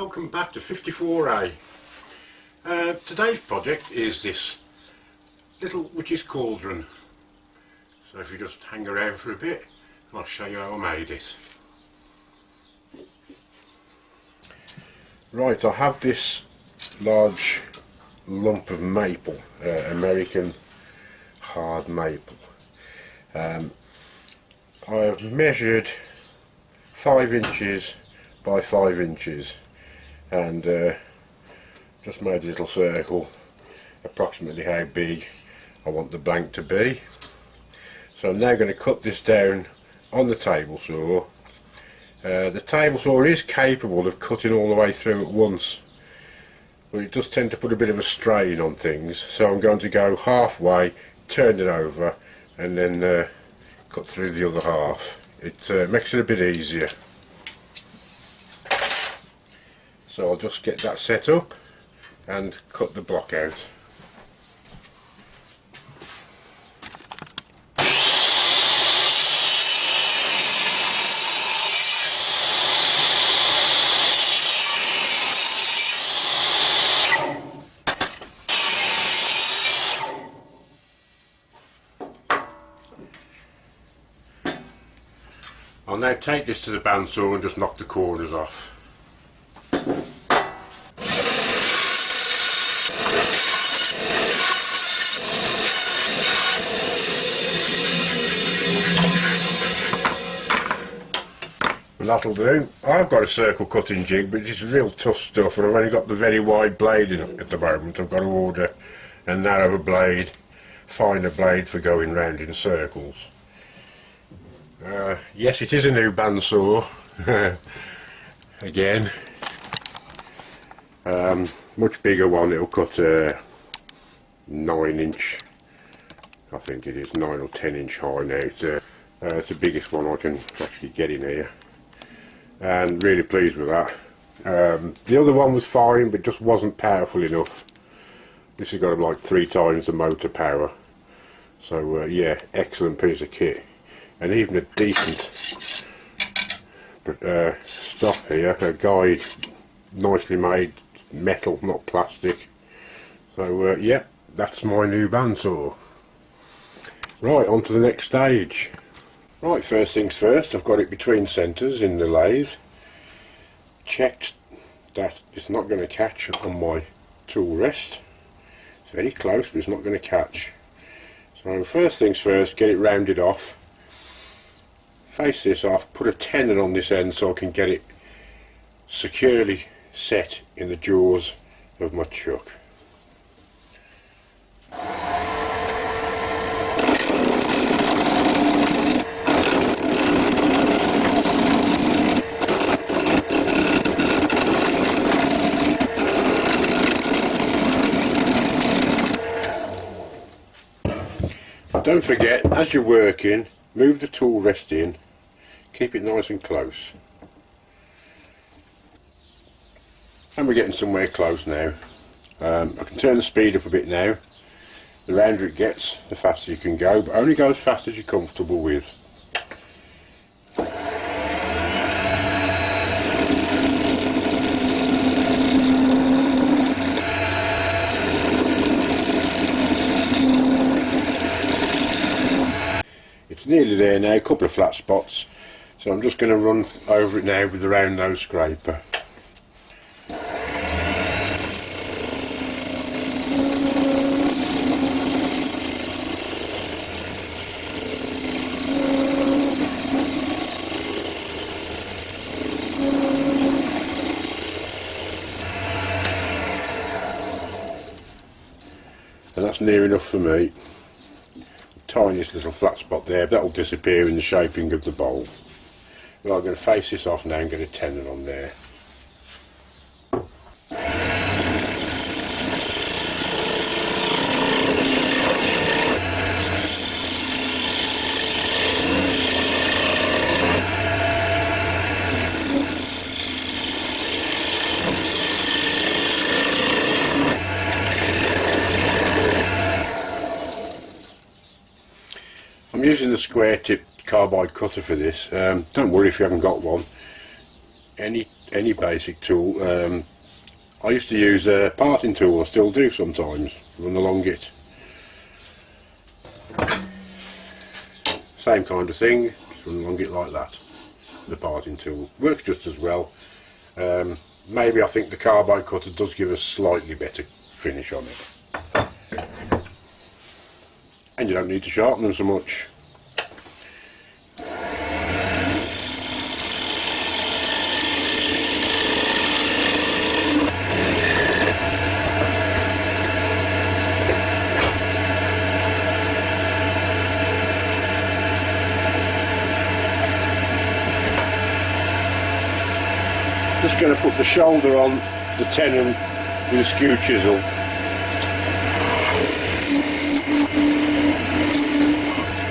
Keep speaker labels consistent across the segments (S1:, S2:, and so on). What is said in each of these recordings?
S1: Welcome back to 54A. Today's project is this little witch's cauldron. So if you just hang around for a bit, I'll show you how I made it. Right, I have this large lump of maple, American hard maple. I have measured 5 inches by 5 inches and just made a little circle approximately how big I want the blank to be. So I'm now going to cut this down on the table saw. The table saw is capable of cutting all the way through at once, but it does tend to put a bit of a strain on things, so I'm going to go halfway, turn it over and then cut through the other half. It makes it a bit easier. So I'll just get that set up and cut the block out. I'll now take this to the bandsaw and just knock the corners off. And that'll do. I've got a circle cutting jig, but it's real tough stuff, and I've only got the very wide blade in at the moment. I've got to order a narrower blade, finer blade for going round in circles. Yes, it is a new bandsaw. Again, much bigger one. It'll cut 9 inch, I think it is 9 or 10 inch high now. It's the biggest one I can actually get in here, and really pleased with that. The other one was fine, but just wasn't powerful enough. This has got like 3 times the motor power. So yeah, excellent piece of kit. And even a decent stuff here, a guide, nicely made, metal, not plastic. So yeah, that's my new bandsaw. Right, on to the next stage. Right, first things first, I've got it between centres in the lathe. Checked that it's not going to catch on my tool rest. It's very close, but it's not going to catch. So first things first, get it rounded off. Face this off, put a tenon on this end so I can get it securely set in the jaws of my chuck. Don't forget, as you're working, move the tool rest in, keep it nice and close. And we're getting somewhere close now. I can turn the speed up a bit now. The rounder it gets, the faster you can go, but only go as fast as you're comfortable with. It's nearly there now, a couple of flat spots, so I'm just going to run over it now with the round nose scraper. And that's near enough for me. Tiniest little flat spot there, that'll disappear in the shaping of the bowl. Well, I'm going to face this off now and get a tenon on there. I'm using the square tip carbide cutter for this. Don't worry if you haven't got one. Any any basic tool. I used to use a parting tool, I still do sometimes, run along it. Same kind of thing, just run along it like that. The parting tool works just as well. Maybe I think the carbide cutter does give a slightly better finish on it. And you don't need to sharpen them so much. Just going to put the shoulder on the tenon with a skew chisel.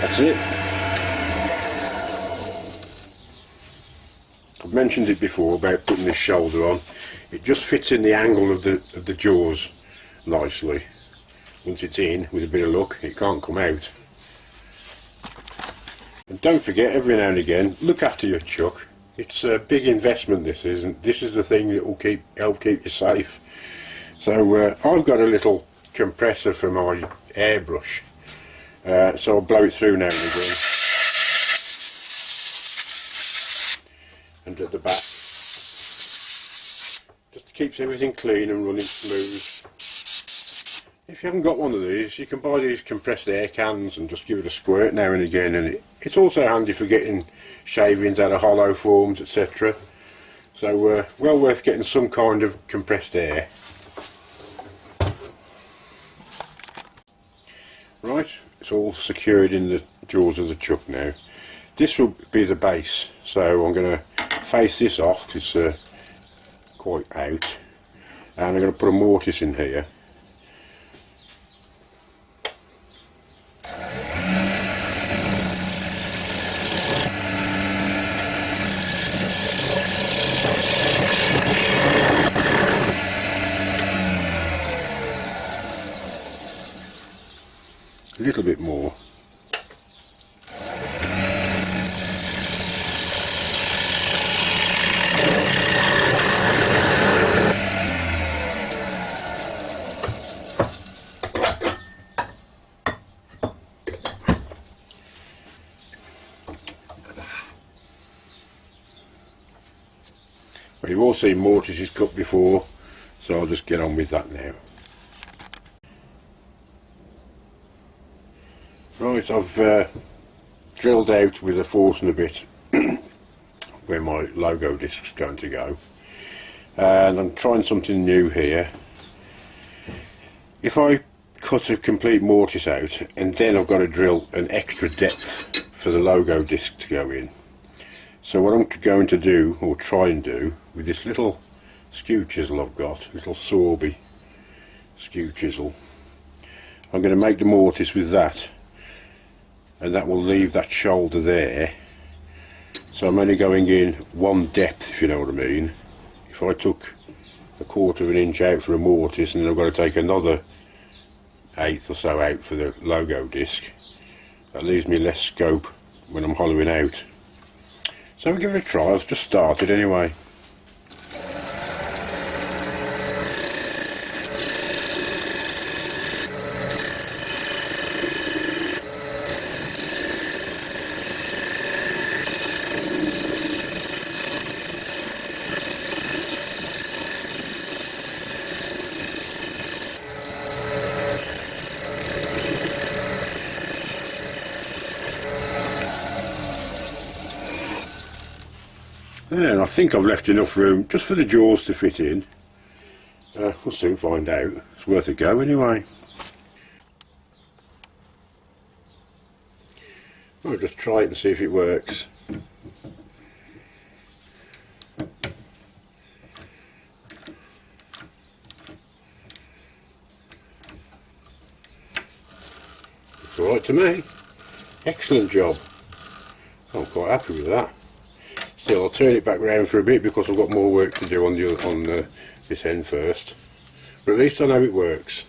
S1: That's it. I've mentioned it before about putting this shoulder on. It just fits in the angle of the jaws nicely. Once it's in, with a bit of luck, it can't come out. And don't forget, every now and again, look after your chuck. It's a big investment, this is, and this is the thing that will help keep you safe. So I've got a little compressor for my airbrush, so I'll blow it through now and again. And at the back, just keeps everything clean and running smooth. If you haven't got one of these, you can buy these compressed air cans and just give it a squirt now and again, and it's also handy for getting shavings out of hollow forms, etc. So well worth getting some kind of compressed air. Right, it's all secured in the jaws of the chuck now. This will be the base, so I'm going to face this off, it's quite out, and I'm going to put a mortise in here. A little bit more. Well, you've all seen mortises cut before, so I'll just get on with that now. Right, I've drilled out with a Forstner bit where my logo disc's going to go, and I'm trying something new here. If I cut a complete mortise out and then I've got to drill an extra depth for the logo disc to go in, so what I'm going to do, or try and do, with this little skew chisel I've got, little Sorby skew chisel, I'm going to make the mortise with that, and that will leave that shoulder there. So I'm only going in one depth, if you know what I mean. If I took a 1/4 of an inch out for a mortise and then I've got to take another 1/8 or so out for the logo disc, that leaves me less scope when I'm hollowing out. So we'll give it a try. I've just started anyway. And I think I've left enough room just for the jaws to fit in. We'll soon find out. It's worth a go anyway. I'll just try it and see if it works. It's alright to me. Excellent job. I'm quite happy with that. Still, I'll turn it back round for a bit because I've got more work to do on this end first. But at least I know it works.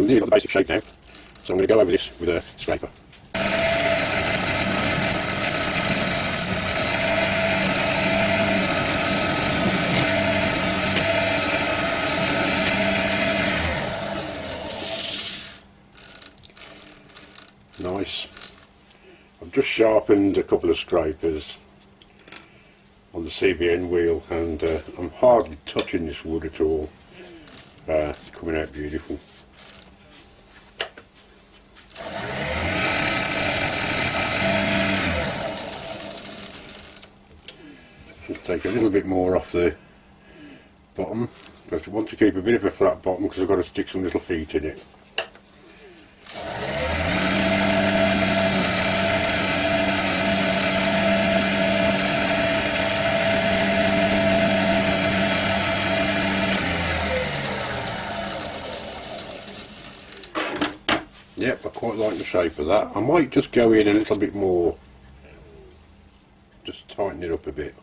S1: we've nearly got the basic shape now, so I'm going to go over this with a scraper. Nice. I've just sharpened a couple of scrapers on the CBN wheel, and I'm hardly touching this wood at all. It's coming out beautiful. I'll take a little bit more off the bottom, but I want to keep a bit of a flat bottom because I've got to stick some little feet in it. Yep, I quite like the shape of that. I might just go in a little bit more, just tighten it up a bit.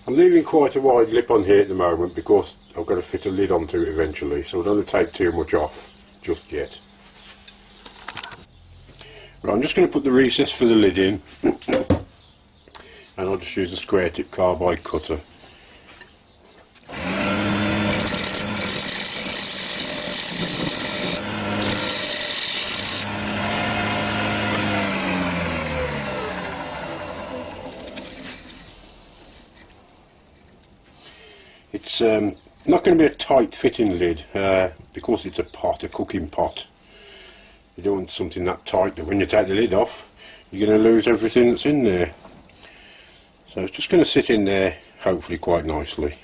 S1: I'm leaving quite a wide lip on here at the moment because I've got to fit a lid onto it eventually, so I don't want to take too much off just yet. Right, I'm just going to put the recess for the lid in and I'll just use a square tip carbide cutter. It's not going to be a tight fitting lid because it's a pot, a cooking pot. You don't want something that tight that when you take the lid off you're going to lose everything that's in there. So it's just going to sit in there hopefully quite nicely.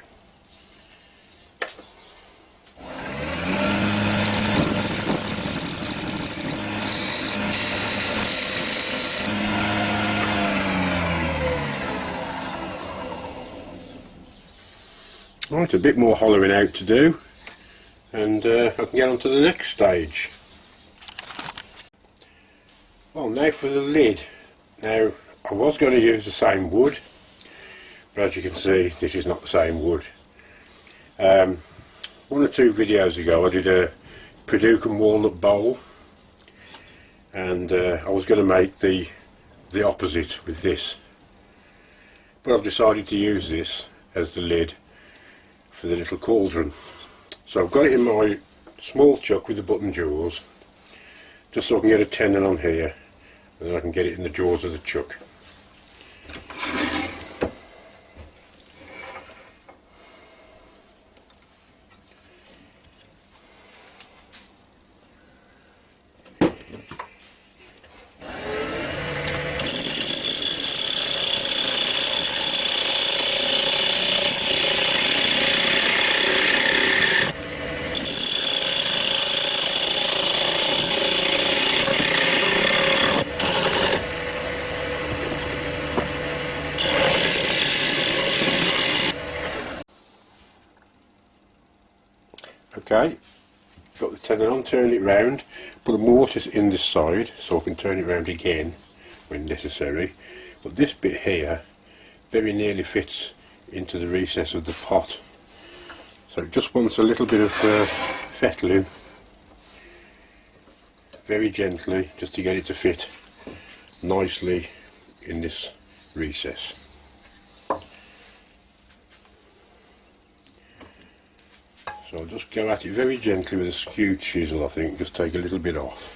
S1: Right, a bit more hollowing out to do, and I can get on to the next stage. Well, now for the lid. Now, I was going to use the same wood, but as you can see, this is not the same wood. 1 or 2 videos ago I did a Paducah walnut bowl, and I was going to make the opposite with this, but I've decided to use this as the lid for the little cauldron. So I've got it in my small chuck with the button jaws, just so I can get a tenon on here and then I can get it in the jaws of the chuck. Okay, got the tenon on, turn it round, put a mortise in this side so I can turn it round again when necessary, but this bit here very nearly fits into the recess of the pot. So it just wants a little bit of fettling, very gently, just to get it to fit nicely in this recess. So I'll just go at it very gently with a skewed chisel, I think, just take a little bit off.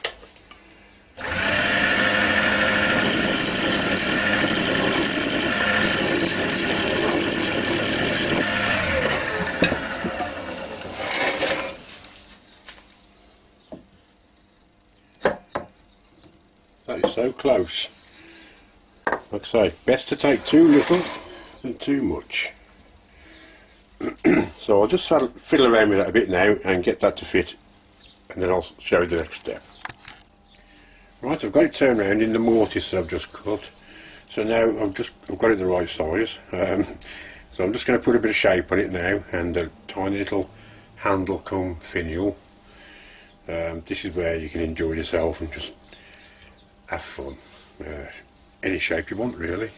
S1: That is so close. Like I say, best to take too little than too much. So I'll just fiddle around with that a bit now and get that to fit, and then I'll show you the next step. Right, I've got it turned around in the mortise that I've just cut. So now I've got it the right size. So I'm just going to put a bit of shape on it now, and a tiny little handle come finial. This is where you can enjoy yourself and just have fun. Any shape you want, really.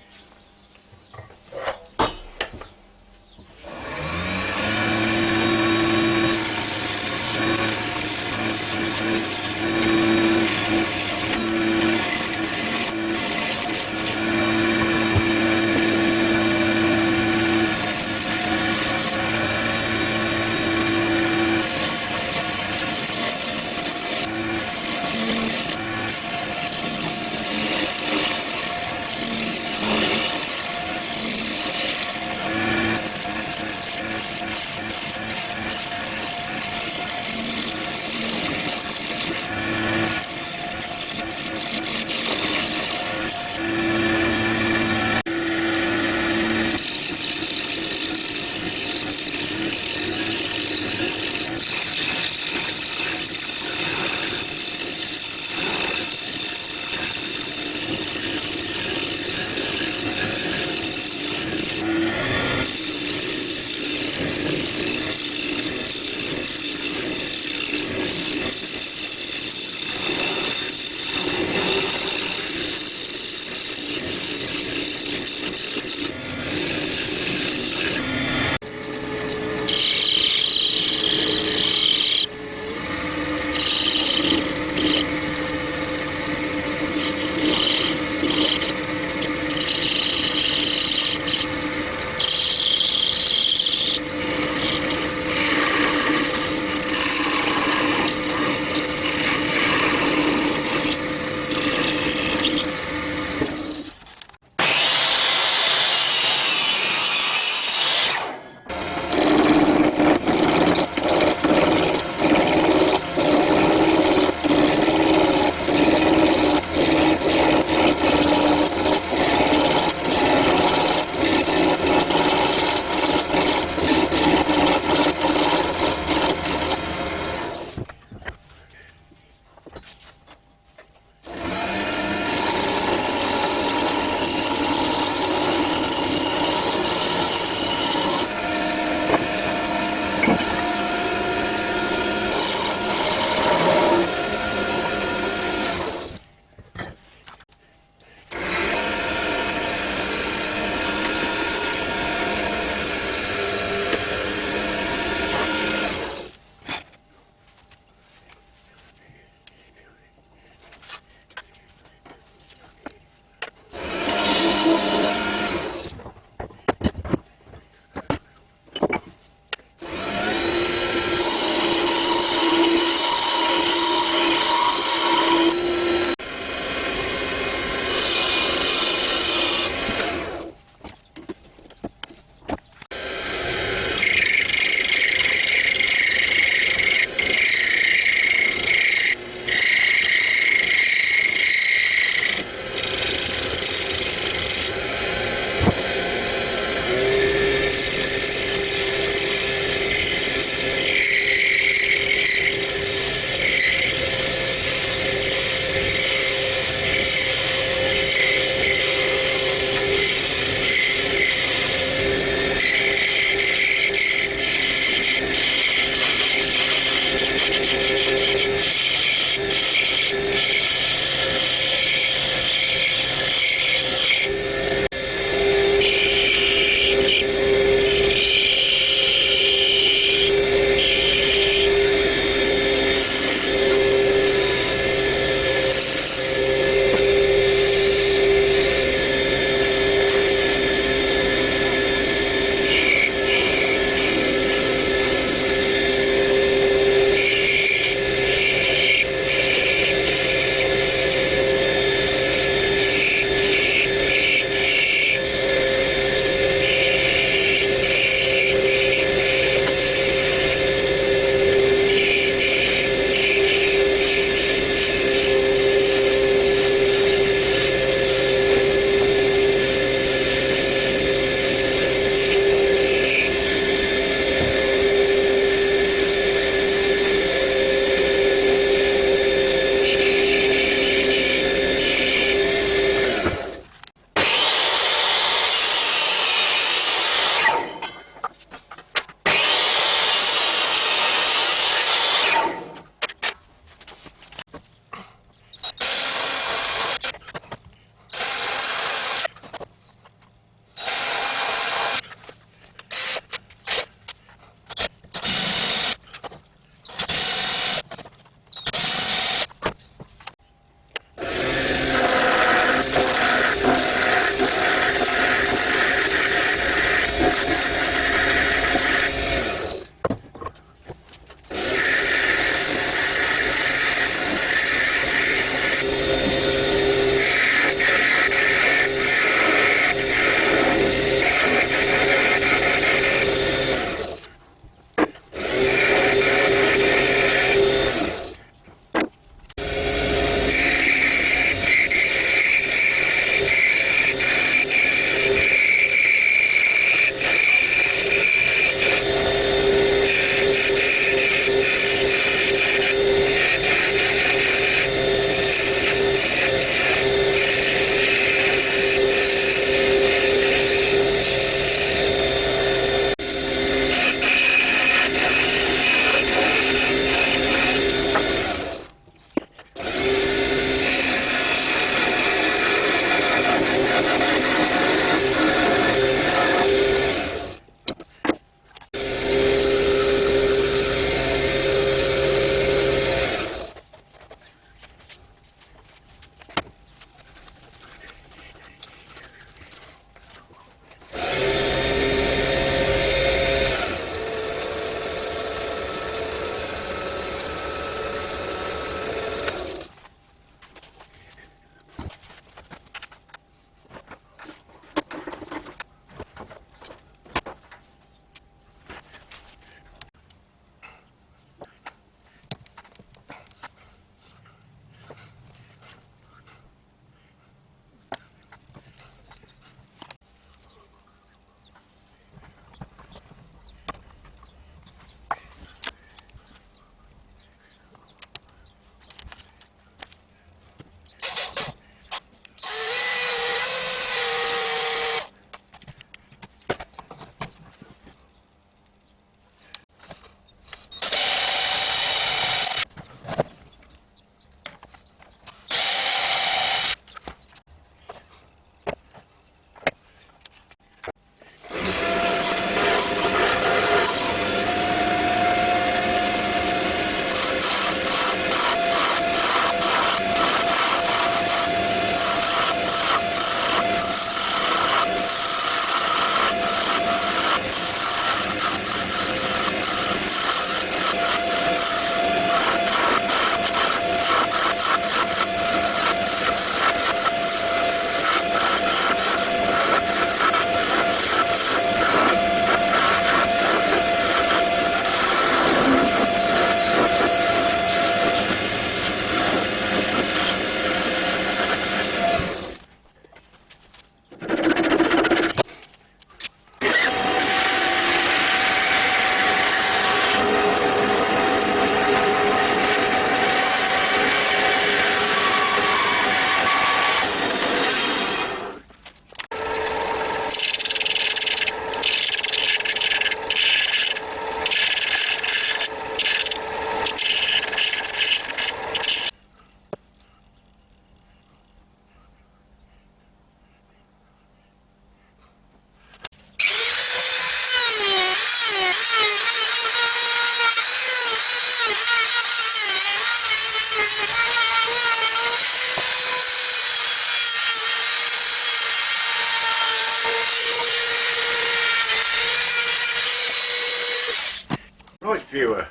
S1: viewer,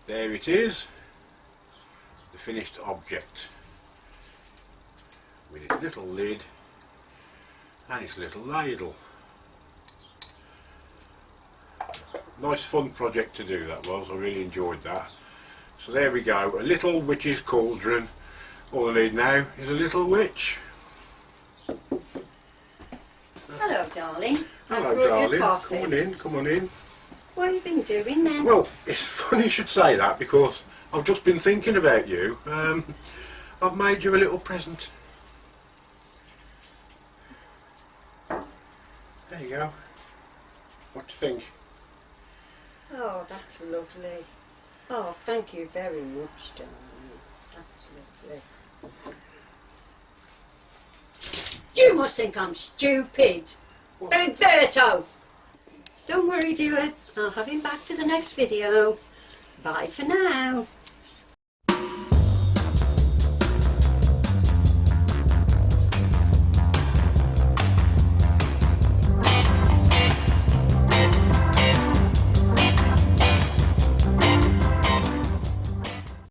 S1: there it is, the finished object with its little lid and its little ladle. Nice fun project to do that was, I really enjoyed that. So there we go, a little witch's cauldron. All I need now is a little witch.
S2: Hello, darling.
S1: Hello, darling. Come on in, come on in.
S2: What have you been doing then?
S1: Well, it's funny you should say that because I've just been thinking about you. I've made you a little present. There you go. What do you think?
S2: Oh, that's lovely. Oh, thank you very much, darling. That's lovely. You must think I'm stupid.
S1: What?
S2: Berto! Don't worry, dear. I'll have him back for the next video. Bye for now.